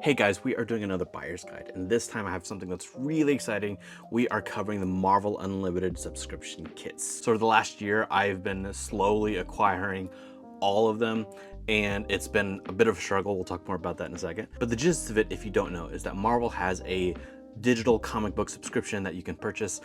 Hey guys, we are doing another buyer's guide, and this time I have something that's really exciting. We are covering the Marvel Unlimited subscription kits. So for the last year, I've been slowly acquiring all of them, and it's been a bit of a struggle. We'll talk more about that in a second. But the gist of it, if you don't know, is that Marvel has a digital comic book subscription that you can purchase.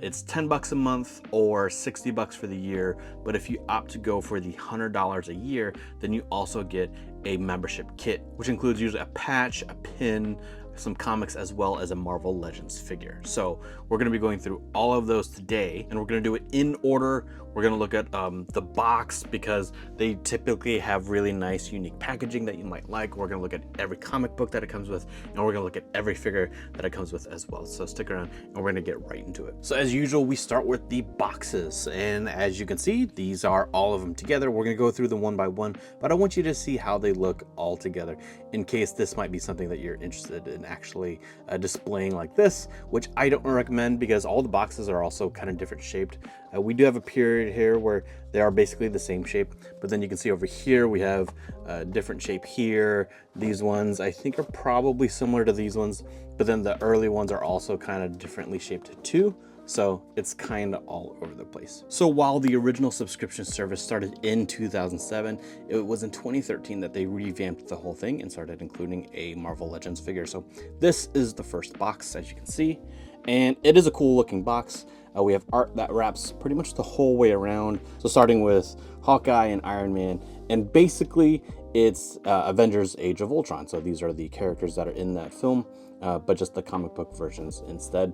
It's 10 bucks a month or 60 bucks for the year. But if you opt to go for the $100 a year, then you also get a membership kit, which includes usually a patch, a pin, some comics, as well as a Marvel Legends figure. So we're going to be going through all of those today, and we're going to do it in order. We're going to look at the box because they typically have really nice, unique packaging that you might like. We're going to look at every comic book that it comes with, and we're going to look at every figure that it comes with as well. So stick around, and we're going to get right into it. So as usual, we start with the boxes, and as you can see, these are all of them together. We're going to go through them one by one, but I want you to see how they look all together in case this might be something that you're interested in actually displaying like this, which I don't recommend because all the boxes are also kind of different shaped. We do have a period here where they are basically the same shape, but then you can see over here we have a different shape here. These ones I think are probably similar to these ones, but then the early ones are also kind of differently shaped too. So it's kind of all over the place. So while the original subscription service started in 2007, it was in 2013 that they revamped the whole thing and started including a Marvel Legends figure. So this is the first box, as you can see, and it is a cool looking box. We have art that wraps pretty much the whole way around. So starting with Hawkeye and Iron Man, and basically it's Avengers Age of Ultron. So these are the characters that are in that film, but just the comic book versions instead.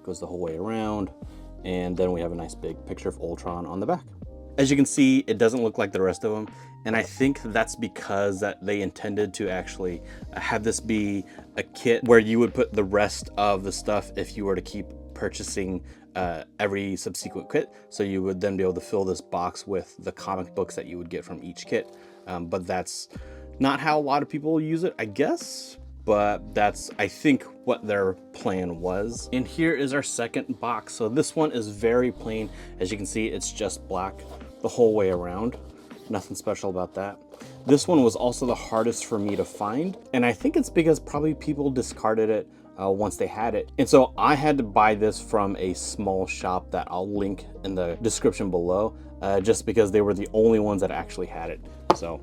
Goes the whole way around, and then we have a nice big picture of Ultron on the back. As you can see, it doesn't look like the rest of them, and I think that's because that they intended to actually have this be a kit where you would put the rest of the stuff if you were to keep purchasing every subsequent kit. So you would then be able to fill this box with the comic books that you would get from each kit, but that's not how a lot of people use it, I guess. But that's, I think, what their plan was. And here is our second box. So this one is very plain. As you can see, it's just black the whole way around. Nothing special about that. This one was also the hardest for me to find, and I think it's because probably people discarded it once they had it. And so I had to buy this from a small shop that I'll link in the description below, just because they were the only ones that actually had it. So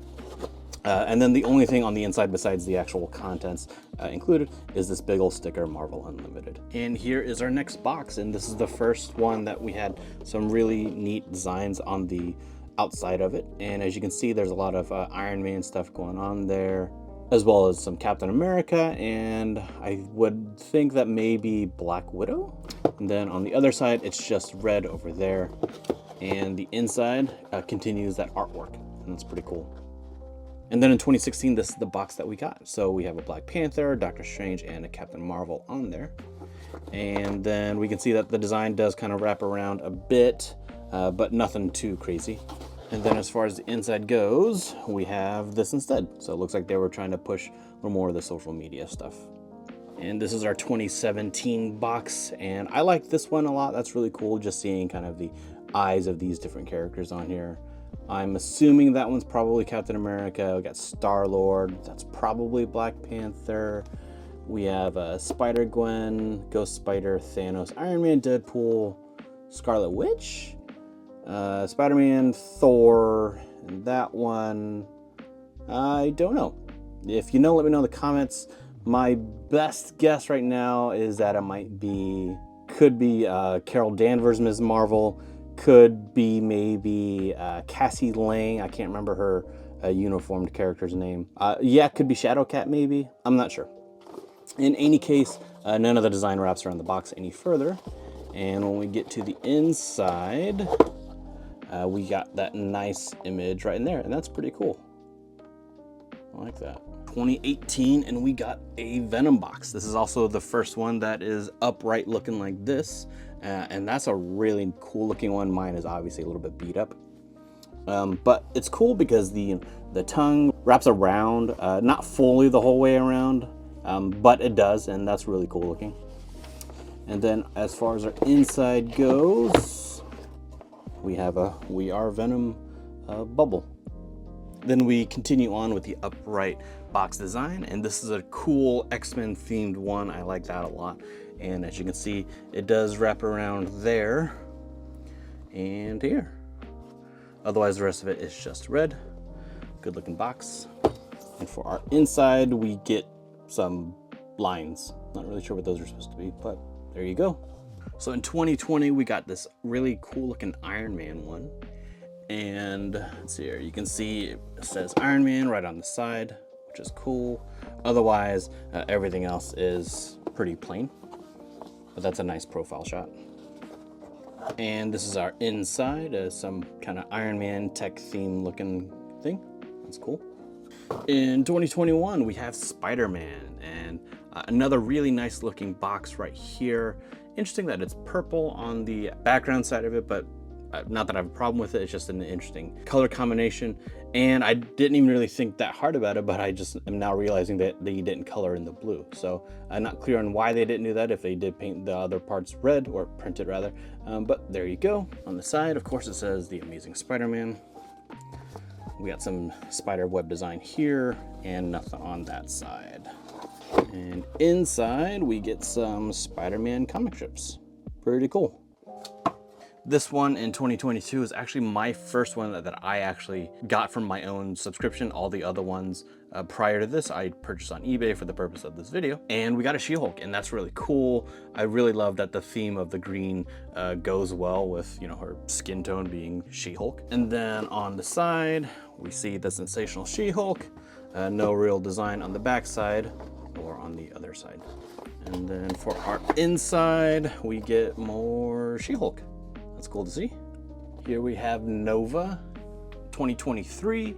and then the only thing on the inside besides the actual contents included is this big old sticker, Marvel Unlimited. And here is our next box, and this is the first one that we had some really neat designs on the outside of it. And as you can see, there's a lot of Iron Man stuff going on there, as well as some Captain America, and I would think that maybe Black Widow. And then on the other side, it's just red over there, and the inside continues that artwork, and that's pretty cool. And then in 2016, this is the box that we got. So we have a Black Panther, Doctor Strange, and a Captain Marvel on there. And then we can see that the design does kind of wrap around a bit, but nothing too crazy. And then as far as the inside goes, we have this instead. So it looks like they were trying to push a little more of the social media stuff. And this is our 2017 box, and I like this one a lot. That's really cool, just seeing kind of the eyes of these different characters on here. I'm assuming that one's probably Captain America. We got Star-Lord. That's probably Black Panther. We have Spider-Gwen, Ghost Spider, Thanos, Iron Man, Deadpool, Scarlet Witch, Spider-Man, Thor, and that one, I don't know. If you know, let me know in the comments. My best guess right now is that it could be Carol Danvers, Ms. Marvel. Could be maybe Cassie Lang. I can't remember her uniformed character's name. Yeah, it could be Shadowcat maybe. I'm not sure. In any case, none of the design wraps around the box any further. And when we get to the inside, we got that nice image right in there, and that's pretty cool. I like that. 2018, and we got a Venom box. This is also the first one that is upright looking like this. And that's a really cool looking one. Mine is obviously a little bit beat up, but it's cool because the tongue wraps around, not fully the whole way around, but it does, and that's really cool looking. And then as far as our inside goes, we have a We Are Venom bubble. Then we continue on with the upright box design, and this is a cool X-Men themed one. I like that a lot. And as you can see, it does wrap around there and here. Otherwise, the rest of it is just red. Good looking box. And for our inside, we get some lines. Not really sure what those are supposed to be, but there you go. So in 2020, we got this really cool looking Iron Man one. And let's see here, you can see it says Iron Man right on the side, which is cool. Otherwise, everything else is pretty plain, but that's a nice profile shot. And this is our inside, some kind of Iron Man tech theme looking thing. That's cool. In 2021, we have Spider-Man, and another really nice looking box right here. Interesting that it's purple on the background side of it, but not that I have a problem with it. It's just an interesting color combination. And I didn't even really think that hard about it, but I just am now realizing that they didn't color in the blue. So I'm not clear on why they didn't do that, if they did paint the other parts red, or print it rather. But there you go. On the side, of course, it says The Amazing Spider-Man. We got some spider web design here and nothing on that side. And inside we get some Spider-Man comic strips. Pretty cool. This one in 2022 is actually my first one that I actually got from my own subscription. All the other ones prior to this, I purchased on eBay for the purpose of this video. And we got a She-Hulk, and that's really cool. I really love that the theme of the green goes well with, you know, her skin tone being She-Hulk. And then on the side, we see the Sensational She-Hulk. No real design on the back side or on the other side. And then for our inside, we get more She-Hulk. That's cool to see. Here we have Nova 2023.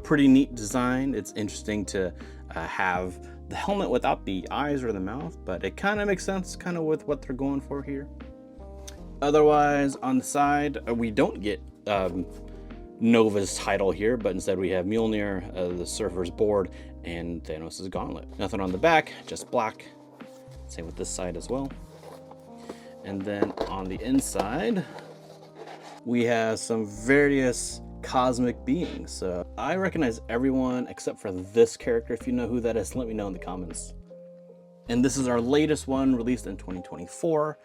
Pretty neat design. It's interesting to have the helmet without the eyes or the mouth, but it kind of makes sense kind of with what they're going for here. Otherwise, on the side, we don't get Nova's title here, but instead we have Mjolnir, the Surfer's Board, and Thanos' Gauntlet. Nothing on the back, just black. Same with this side as well. And then on the inside, we have some various cosmic beings. I recognize everyone except for this character. If you know who that is, let me know in the comments. And this is our latest one, released in 2024.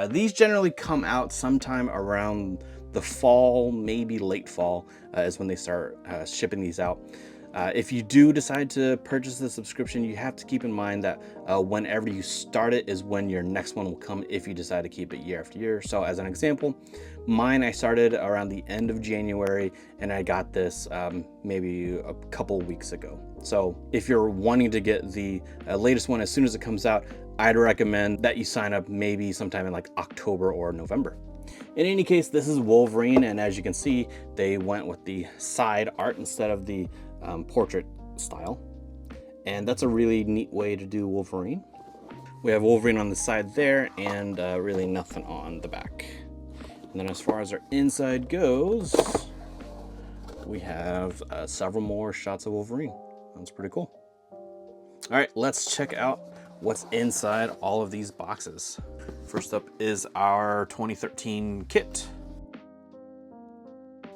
These generally come out sometime around the fall, maybe late fall, is when they start shipping these out. If you do decide to purchase the subscription, you have to keep in mind that whenever you start it is when your next one will come, if you decide to keep it year after year. So as an example, mine, I started around the end of January, and I got this maybe a couple weeks ago. So if you're wanting to get the latest one as soon as it comes out, I'd recommend that you sign up maybe sometime in like October or November. In any case, this is Wolverine, and as you can see, they went with the side art instead of the portrait style, and that's a really neat way to do Wolverine. We have Wolverine on the side there, and really nothing on the back. And then as far as our inside goes, we have several more shots of Wolverine. That's pretty cool. All right, let's check out what's inside all of these boxes. First up is our 2013 kit.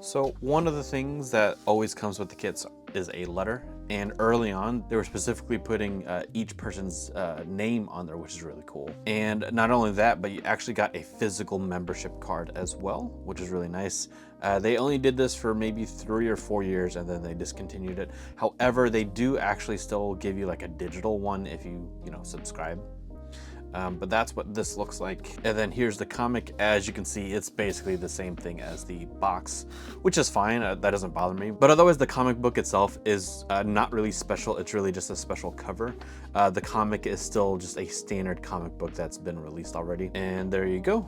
So one of the things that always comes with the kits is a letter, and early on they were specifically putting each person's name on there, which is really cool. And not only that, but you actually got a physical membership card as well, which is really nice. They only did this for maybe 3 or 4 years, and then they discontinued it. However, they do actually still give you like a digital one if you subscribe. But that's what this looks like. And then here's the comic. As you can see, it's basically the same thing as the box, which is fine. That doesn't bother me. But otherwise, the comic book itself is not really special. It's really just a special cover. The comic is still just a standard comic book that's been released already. And there you go.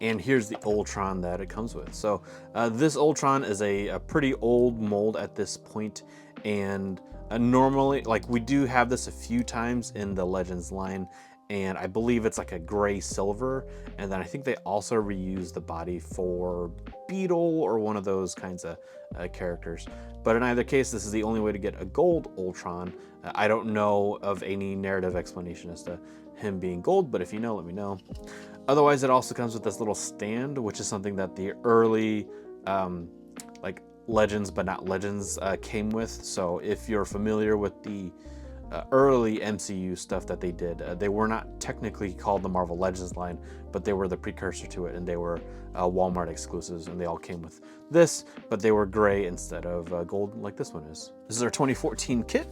And here's the Ultron that it comes with. So this Ultron is a pretty old mold at this point, and normally, like, we do have this a few times in the Legends line, and I believe it's like a gray silver, and then I think they also reuse the body for Beetle or one of those kinds of characters. But in either case, this is the only way to get a gold Ultron. I don't know of any narrative explanation as to him being gold, but if you know, let me know. Otherwise, it also comes with this little stand, which is something that the early like Legends but not Legends came with. So if you're familiar with the early MCU stuff that they did, they were not technically called the Marvel Legends line, but they were the precursor to it, and they were Walmart exclusives, and they all came with this, but they were gray instead of gold like this one is. This is our 2014 kit,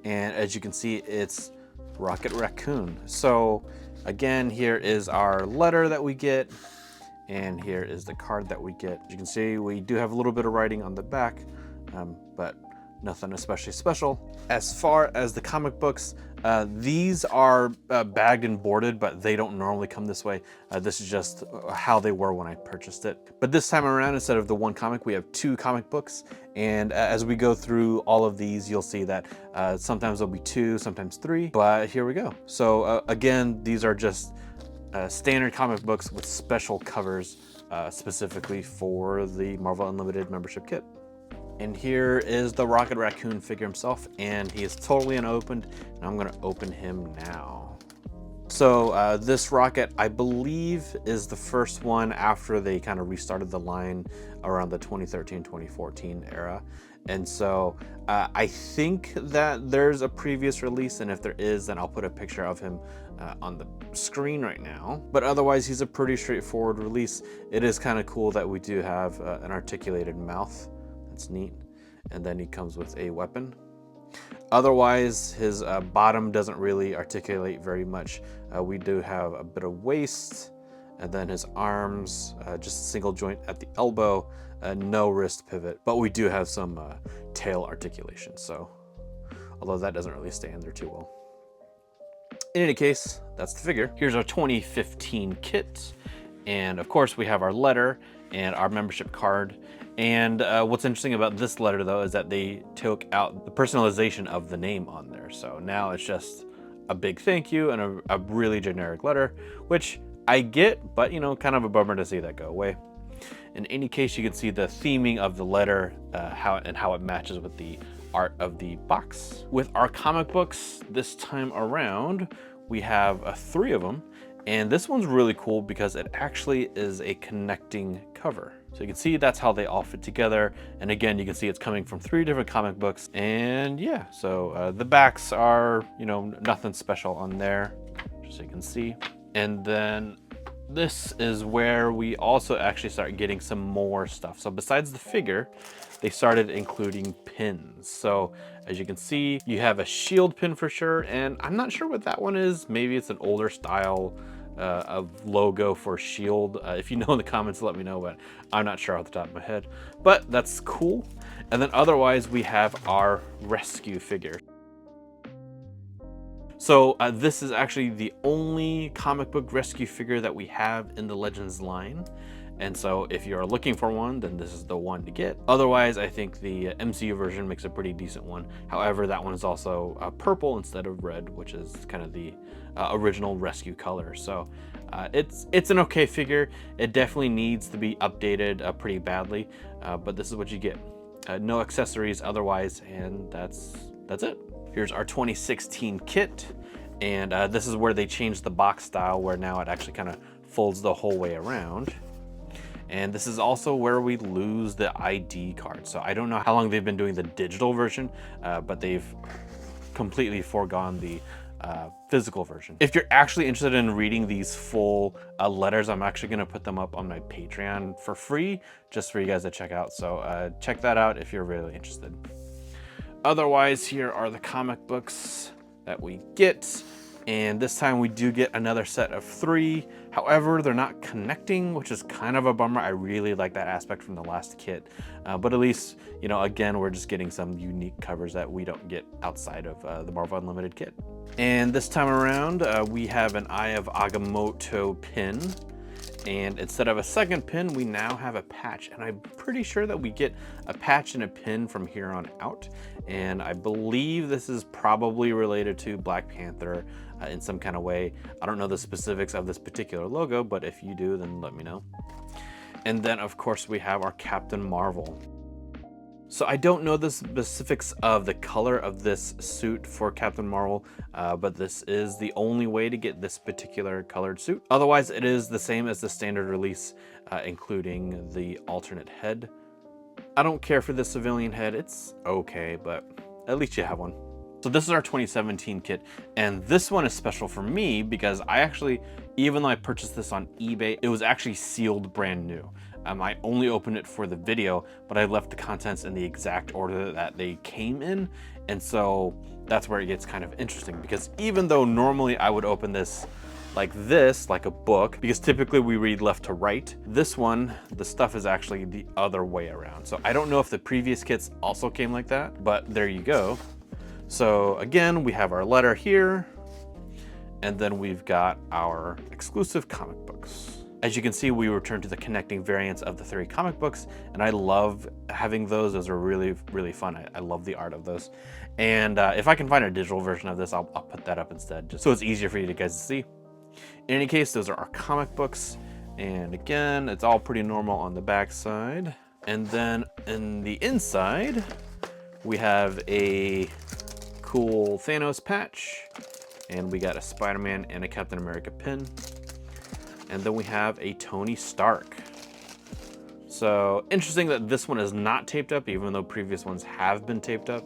and as you can see, it's Rocket Raccoon. So again, here is our letter that we get, and here is the card that we get. As you can see, we do have a little bit of writing on the back, but nothing especially special. As far as the comic books, these are bagged and boarded, but they don't normally come this way. This is just how they were when I purchased it. But this time around, instead of the one comic, we have 2 comic books. And as we go through all of these, you'll see that sometimes there'll be 2, sometimes 3, but here we go. So again, these are just standard comic books with special covers specifically for the Marvel Unlimited membership kit. And here is the Rocket Raccoon figure himself, and he is totally unopened, and I'm gonna open him now. So this Rocket, I believe, is the first one after they kind of restarted the line around the 2013-2014 era. And so I think that there's a previous release, and if there is, then I'll put a picture of him on the screen right now. But otherwise, he's a pretty straightforward release. It is kind of cool that we do have an articulated mouth. That's neat. And then he comes with a weapon. Otherwise, his bottom doesn't really articulate very much. We do have a bit of waist, and then his arms, just a single joint at the elbow, no wrist pivot, but we do have some tail articulation. So, although that doesn't really stay in there too well. In any case, that's the figure. Here's our 2015 kit. And of course we have our letter and our membership card. And what's interesting about this letter though is that they took out the personalization of the name on there. So now it's just a big thank you and a really generic letter, which I get, but you know, kind of a bummer to see that go away. In any case, you can see the theming of the letter, how it matches with the art of the box. With our comic books this time around, we have 3 of them. And this one's really cool because it actually is a connecting cover. So you can see that's how they all fit together. And again, you can see it's coming from 3 different comic books. And yeah, so the backs are, you know, nothing special on there, just so you can see. And then this is where we also actually start getting some more stuff. So besides the figure, they started including pins. So as you can see, you have a shield pin for sure. And I'm not sure what that one is. Maybe it's an older style of logo for shield. If you know in the comments, let me know, but I'm not sure off the top of my head, but that's cool. And then otherwise we have our rescue figure. So this is actually the only comic book rescue figure that we have in the Legends line. And so if you're looking for one, then this is the one to get. Otherwise, I think the MCU version makes a pretty decent one. However, that one is also purple instead of red, which is kind of the original rescue color. So it's an okay figure. It definitely needs to be updated pretty badly, but this is what you get. No accessories otherwise, and that's it. Here's our 2016 kit, and this is where they changed the box style, where now it actually kind of folds the whole way around. And this is also where we lose the ID card. So I don't know how long they've been doing the digital version, but they've completely foregone the physical version. If you're actually interested in reading these full letters, I'm actually gonna put them up on my Patreon for free, just for you guys to check out. So check that out if you're really interested. Otherwise, here are the comic books that we get. And this time we do get another set of 3. However, they're not connecting, which is kind of a bummer. I really like that aspect from the last kit. But at least, you know, again, we're just getting some unique covers that we don't get outside of the Marvel Unlimited kit. And this time around, we have an Eye of Agamotto pin. And instead of a second pin, we now have a patch. And I'm pretty sure that we get a patch and a pin from here on out. And I believe this is probably related to Black Panther in some kind of way. I don't know the specifics of this particular logo, but if you do, then let me know. And then of course we have our Captain Marvel. So I don't know the specifics of the color of this suit for Captain Marvel, but this is the only way to get this particular colored suit. Otherwise, it is the same as the standard release, including the alternate head. I don't care for the civilian head. It's okay, but at least you have one. So this is our 2017 kit, and this one is special for me because I actually, even though I purchased this on eBay, it was actually sealed brand new. I only opened it for the video, but I left the contents in the exact order that they came in. And so that's where it gets kind of interesting, because even though normally I would open this like this, like a book, because typically we read left to right, this one, the stuff is actually the other way around. So I don't know if the previous kits also came like that, but there you go. So again, we have our letter here, and then we've got our exclusive comic books. As you can see, we return to the connecting variants of the 3 comic books, and I love having those. Those are really, really fun. I love the art of those. And if I can find a digital version of this, I'll put that up instead, just so it's easier for you guys to see. In any case, those are our comic books. And again, it's all pretty normal on the back side. And then in the inside, we have a cool Thanos patch, and we got a Spider-Man and a Captain America pin. And then we have a Tony Stark. So interesting that this one is not taped up, even though previous ones have been taped up.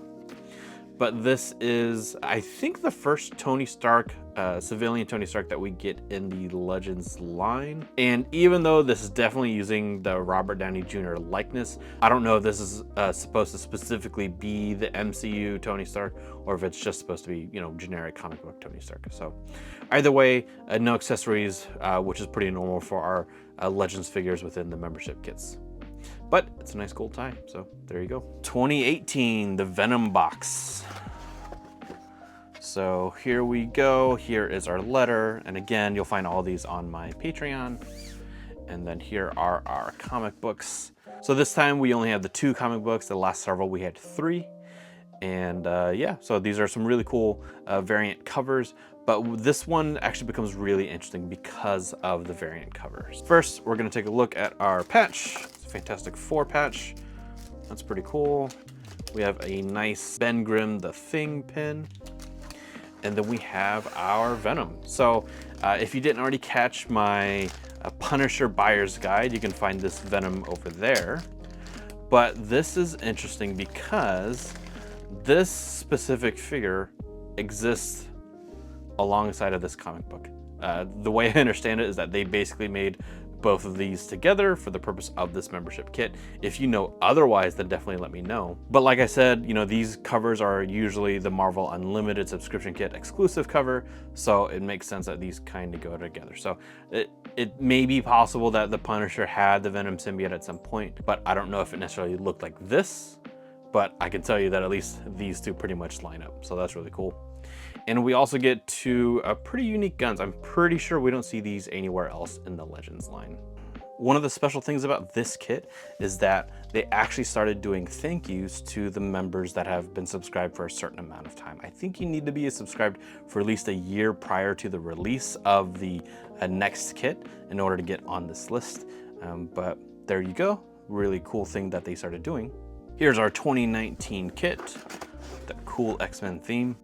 But this is, I think, the first Tony Stark, civilian Tony Stark that we get in the Legends line. And even though this is definitely using the Robert Downey Jr. likeness, I don't know if this is supposed to specifically be the MCU Tony Stark, or if it's just supposed to be, you know, generic comic book Tony Stark. So either way, no accessories, which is pretty normal for our Legends figures within the membership kits. But it's a nice gold tie, so there you go. 2018, the Venom box. So here we go. Here is our letter. And again, you'll find all these on my Patreon. And then here are our comic books. So this time we only have the 2 comic books. The last several we had 3. And yeah, so these are some really cool variant covers. But this one actually becomes really interesting because of the variant covers. First, we're gonna take a look at our patch. It's a Fantastic Four patch. That's pretty cool. We have a nice Ben Grimm The Thing pin. And then we have our Venom. So if you didn't already catch my Punisher buyer's guide, you can find this Venom over there. But this is interesting because this specific figure exists alongside of this comic book. The way I understand it is that they basically made both of these together for the purpose of this membership kit. If you know otherwise, then definitely let me know. But like I said, you know, these covers are usually the Marvel Unlimited subscription kit exclusive cover, so it makes sense that these kind of go together. So it may be possible that the Punisher had the Venom symbiote at some point, but I don't know if it necessarily looked like this, but I can tell you that at least these 2 pretty much line up, so that's really cool. And we also get 2 pretty unique guns. I'm pretty sure we don't see these anywhere else in the Legends line. One of the special things about this kit is that they actually started doing thank yous to the members that have been subscribed for a certain amount of time. I think you need to be subscribed for at least a year prior to the release of the next kit in order to get on this list. But there you go, really cool thing that they started doing. Here's our 2019 kit, the cool X-Men theme.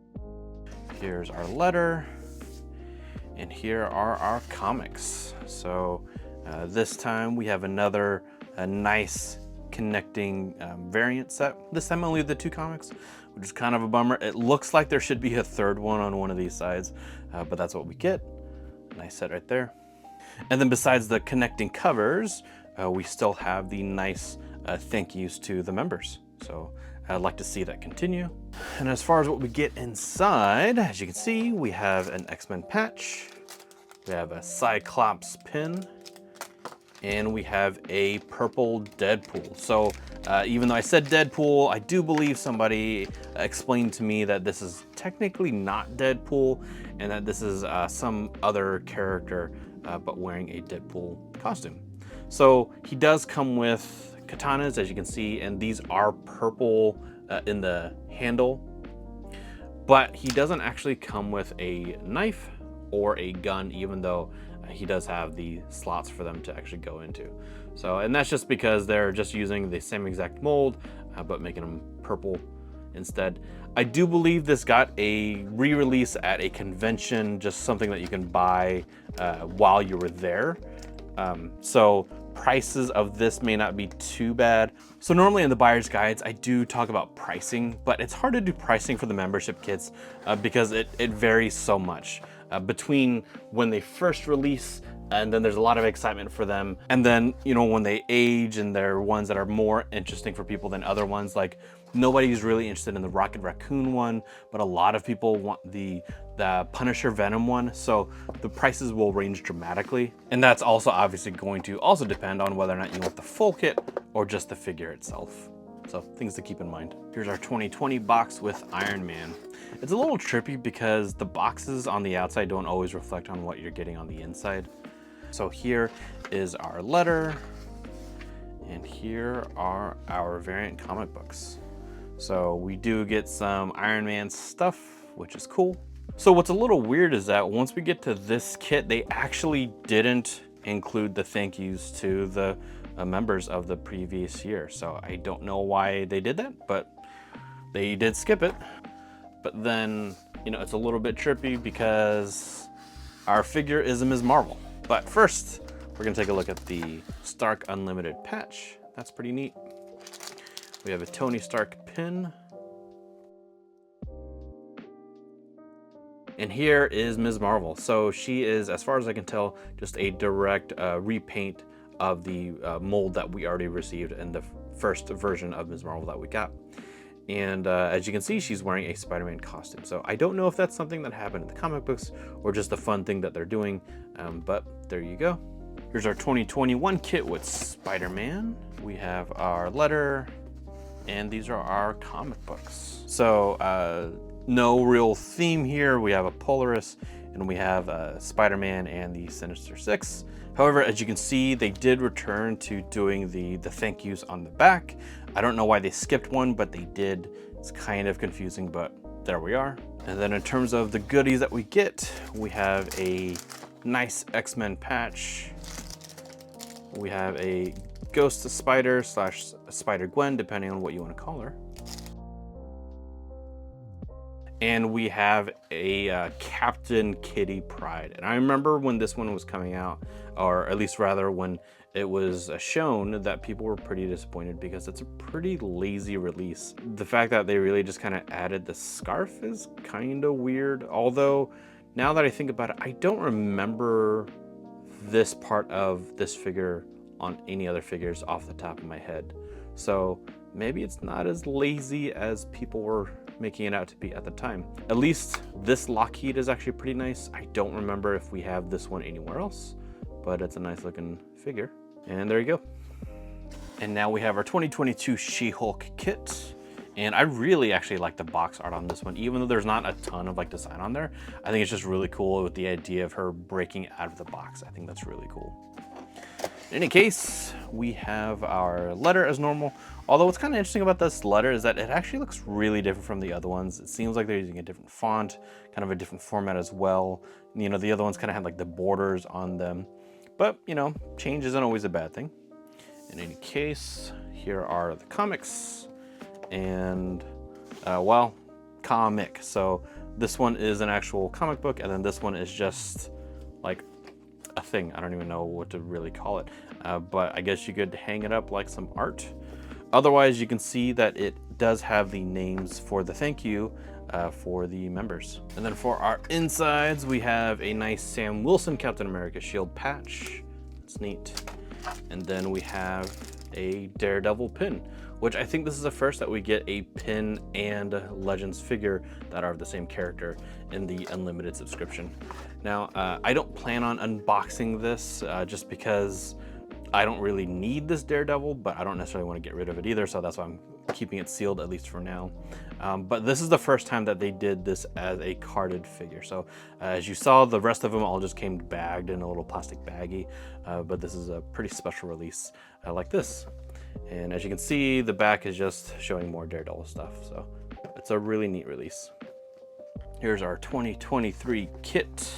Here's our letter, and here are our comics. So this time we have another nice connecting variant set. This time only the 2 comics, which is kind of a bummer. It looks like there should be a 3rd one on one of these sides, but that's what we get. Nice set right there. And then besides the connecting covers, we still have the nice thank yous to the members. So I'd like to see that continue. And as far as what we get inside, as you can see, we have an X-Men patch, we have a Cyclops pin, and we have a purple Deadpool. So even though I said Deadpool, I do believe somebody explained to me that this is technically not Deadpool, and that this is some other character, but wearing a Deadpool costume. So he does come with katanas, as you can see, and these are purple in the handle, but he doesn't actually come with a knife or a gun, even though he does have the slots for them to actually go into. So, and that's just because they're just using the same exact mold, but making them purple instead. I do believe this got a re-release at a convention, just something that you can buy while you were there. So prices of this may not be too bad. So normally in the buyer's guides, I do talk about pricing, but it's hard to do pricing for the membership kits because it varies so much between when they first release, and then there's a lot of excitement for them. And then, you know, when they age and they're ones that are more interesting for people than other ones, like nobody's really interested in the Rocket Raccoon one, but a lot of people want the Punisher Venom one. So the prices will range dramatically. And that's also obviously going to also depend on whether or not you want the full kit or just the figure itself. So things to keep in mind. Here's our 2020 box with Iron Man. It's a little trippy because the boxes on the outside don't always reflect on what you're getting on the inside. So here is our letter, and here are our variant comic books. So we do get some Iron Man stuff, which is cool. So what's a little weird is that once we get to this kit, they actually didn't include the thank yous to the members of the previous year. So I don't know why they did that, but they did skip it. But then, you know, it's a little bit trippy because our figure is a Ms. Marvel. But first, we're gonna take a look at the Stark Unlimited patch. That's pretty neat. We have a Tony Stark pin. And here is Ms. Marvel. So she is, as far as I can tell, just a direct repaint of the mold that we already received in the first version of Ms. Marvel that we got. And as you can see, she's wearing a Spider-Man costume. So I don't know if that's something that happened in the comic books or just a fun thing that they're doing, but there you go. Here's our 2021 kit with Spider-Man. We have our letter, and these are our comic books. So no real theme here. We have a Polaris, and we have Spider-Man and the Sinister Six. However, as you can see, they did return to doing the thank yous on the back. I don't know why they skipped one, but they did. It's kind of confusing, but there we are. And then in terms of the goodies that we get, we have a nice X-Men patch. We have a Ghost Spider / Spider-Gwen, depending on what you want to call her. And we have a Captain Kitty Pryde. And I remember when this one was coming out, or at least rather when it was shown, that people were pretty disappointed because it's a pretty lazy release. The fact that they really just kind of added the scarf is kind of weird. Although now that I think about it, I don't remember this part of this figure on any other figures off the top of my head. So maybe it's not as lazy as people were making it out to be at the time. At least this Lockheed is actually pretty nice. I don't remember if we have this one anywhere else, but it's a nice looking figure. And there you go. And now we have our 2022 She-Hulk kit. And I really actually like the box art on this one, even though there's not a ton of like design on there. I think it's just really cool with the idea of her breaking out of the box. I think that's really cool. In any case, we have our letter as normal. Although what's kind of interesting about this letter is that it actually looks really different from the other ones. It seems like they're using a different font, kind of a different format as well. You know, the other ones kind of had like the borders on them. But, you know, change isn't always a bad thing. In any case, here are the comics. And, well, comic. So this one is an actual comic book, and then this one is just like a thing. I don't even know what to really call it, but I guess you could hang it up like some art. Otherwise, you can see that it does have the names for the thank you for the members. And then for our insides, we have a nice Sam Wilson Captain America shield patch. It's neat. And then we have a Daredevil pin, which I think this is the first that we get a pin and Legends figure that are of the same character in the unlimited subscription. Now, I don't plan on unboxing this just because I don't really need this Daredevil, but I don't necessarily want to get rid of it either, so that's why I'm keeping it sealed, at least for now. But this is the first time that they did this as a carded figure. So as you saw, the rest of them all just came bagged in a little plastic baggie, but this is a pretty special release like this. And as you can see, the back is just showing more Daredevil stuff. So it's a really neat release. Here's our 2023 kit.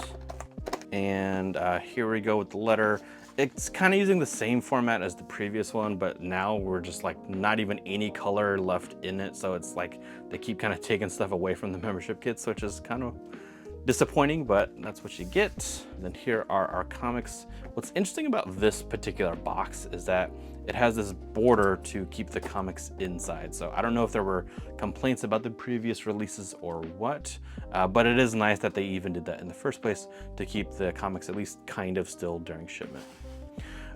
And here we go with the letter. It's kind of using the same format as the previous one, but now we're just like not even any color left in it. So it's like they keep kind of taking stuff away from the membership kits, which is kind of Disappointing, but that's what you get. And then here are our comics. What's interesting about this particular box is that it has this border to keep the comics inside. So I don't know if there were complaints about the previous releases or what, but it is nice that they even did that in the first place to keep the comics at least kind of still during shipment.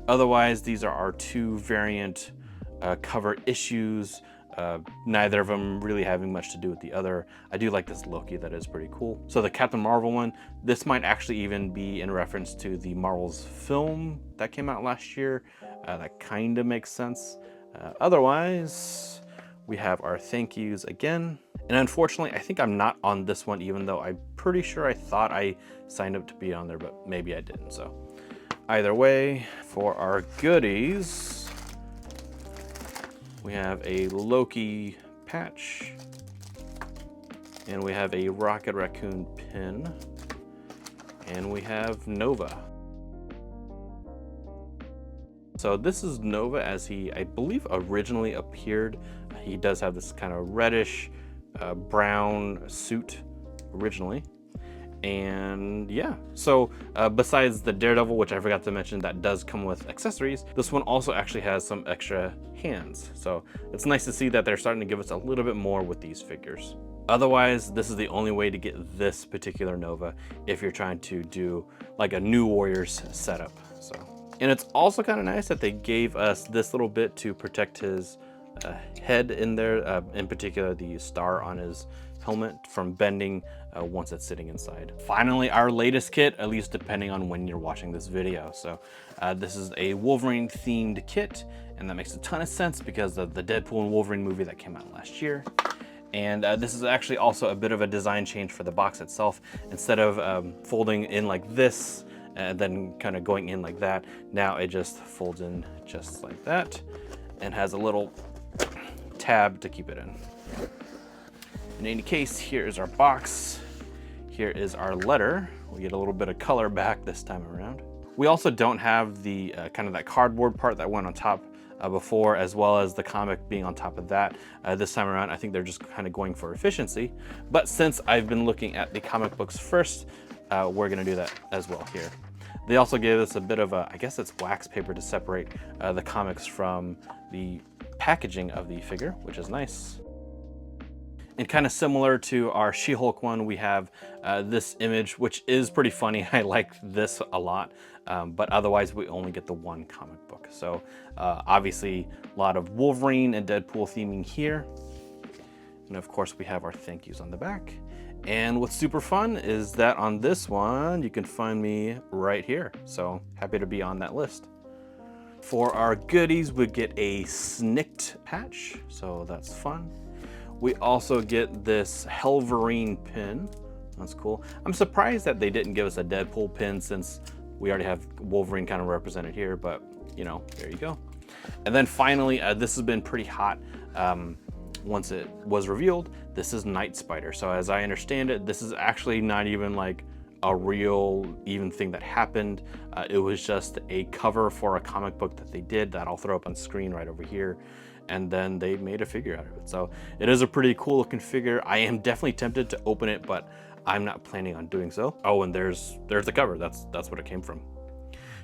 Otherwise, these are our two variant cover issues. Neither of them really having much to do with the other. I do like this Loki, that is pretty cool. So the Captain Marvel one, this might actually even be in reference to the Marvel's film that came out last year. That kind of makes sense. Otherwise, we have our thank yous again. And unfortunately, I think I'm not on this one, even though I'm pretty sure I thought I signed up to be on there, but maybe I didn't. So either way, for our goodies, we have a Loki patch, and we have a Rocket Raccoon pin, and we have Nova. So this is Nova as he, I believe, originally appeared. He does have this kind of reddish brown suit originally. And yeah, so besides the Daredevil, which I forgot to mention, that does come with accessories, this one also actually has some extra hands. So it's nice to see that they're starting to give us a little bit more with these figures. Otherwise, this is the only way to get this particular Nova if you're trying to do like a New Warriors setup. So, and it's also kind of nice that they gave us this little bit to protect his head in there, in particular the star on his helmet from bending once it's sitting inside. Finally, our latest kit, at least depending on when you're watching this video. So this is a Wolverine themed kit, and that makes a ton of sense because of the Deadpool and Wolverine movie that came out last year. And this is actually also a bit of a design change for the box itself. Instead of folding in like this and then kind of going in like that, now it just folds in just like that and has a little tab to keep it in. In any case, here is our box. Here is our letter. We get a little bit of color back this time around. We also don't have the kind of that cardboard part that went on top before, as well as the comic being on top of that. This time around, I think they're just kind of going for efficiency. But since I've been looking at the comic books first, we're gonna do that as well here. They also gave us a bit of a, I guess it's wax paper to separate the comics from the packaging of the figure, which is nice. And kind of similar to our She-Hulk one, we have this image, which is pretty funny. I like this a lot, but otherwise we only get the one comic book. So obviously a lot of Wolverine and Deadpool theming here. And of course we have our thank yous on the back. And what's super fun is that on this one, you can find me right here. So happy to be on that list. For our goodies, we get a Snicked patch, so that's fun. We also get this Helverine pin. That's cool. I'm surprised that they didn't give us a Deadpool pin since we already have Wolverine kind of represented here, but you know, there you go. And then finally, this has been pretty hot. Once it was revealed, this is Night Spider. So as I understand it, this is actually not even like a real even thing that happened. It was just a cover for a comic book that they did that I'll throw up on screen right over here. And then they made a figure out of it. So it is a pretty cool looking figure. I am definitely tempted to open it, but I'm not planning on doing so. Oh, and there's the cover. That's what it came from.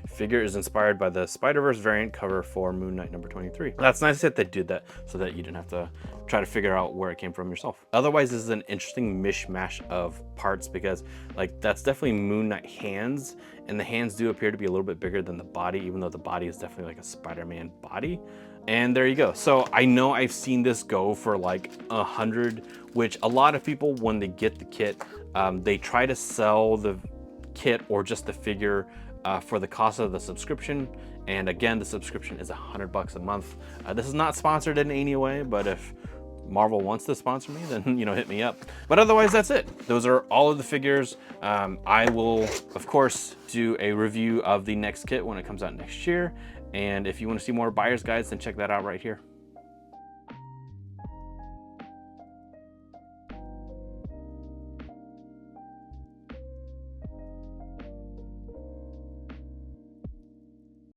Figure is inspired by the Spider-Verse variant cover for Moon Knight number 23. That's nice that they did that so that you didn't have to try to figure out where it came from yourself. Otherwise, this is an interesting mishmash of parts because like that's definitely Moon Knight hands, and the hands do appear to be a little bit bigger than the body, even though the body is definitely like a Spider-Man body. And there you go. So I know I've seen this go for like 100, which a lot of people, when they get the kit, they try to sell the kit or just the figure for the cost of the subscription. And again, the subscription is $100 a month. This is not sponsored in any way, but if Marvel wants to sponsor me, then, you know, hit me up. But otherwise, that's it. Those are all of the figures. I will, of course, do a review of the next kit when it comes out next year. And if you want to see more buyer's guides, then check that out right here.